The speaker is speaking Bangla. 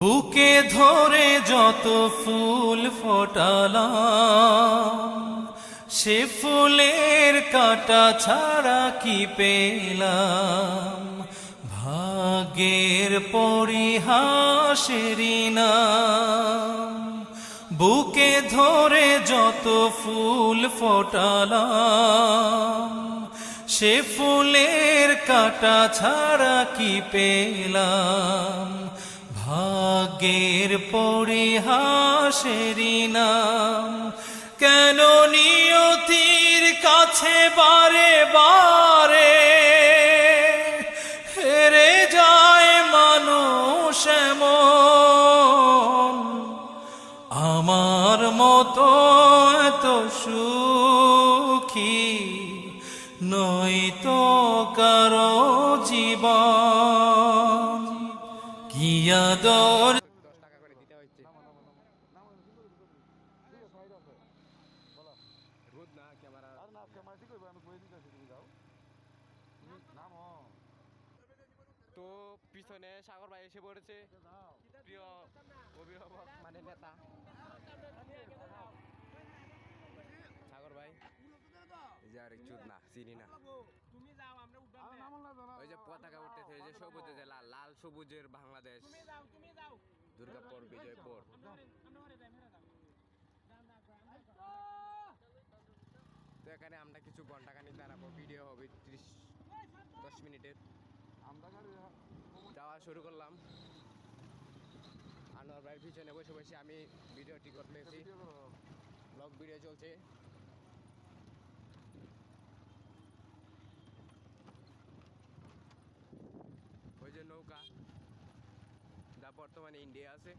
বুকে ধরে যত ফুল ফোটালাম, সে ফুলের কাঁটা ছাড়া কি পেলাম। ভাগ্যের পরিহাসেরই নাম। বুকে ধরে যত ফুল ফোটালাম, সে ফুলের কাঁটা ছাড়া কি পেলাম। ভাগ্যের পরিহাসেরই নাম। কেন নিয়তির কাছে বারে বারে হেরে যায় মানুষ এমন। আমার মতো এত সুখী নয়তো কারো জীবন। কি আদর তো পিছনে সাগর ভাই এসে পড়েছে, প্রিয় অভিভাবক মানে নেতা সাগর ভাই। এই যে আরেক চুদ না চিনি না, ওই যে পতাকা উঠতেছে, ওই যে সবুজে যে লাল লাল সবুজের বাংলাদেশ, দুর্গাপুর বিজয়পুর। তো এখানে আমরা কিছু ঘন্টাখানিক দাঁড়াবো, ভিডিও হবে 10 মিনিটের। যাওয়া শুরু করলাম। আনোয়ার ভাইয়ের পিছনে বসে বসে আমি ভিডিওটি করতেছি, ব্লগ ভিডিও চলছে। ওই যে নৌকা, যা বর্তমানে ইন্ডিয়া আছে।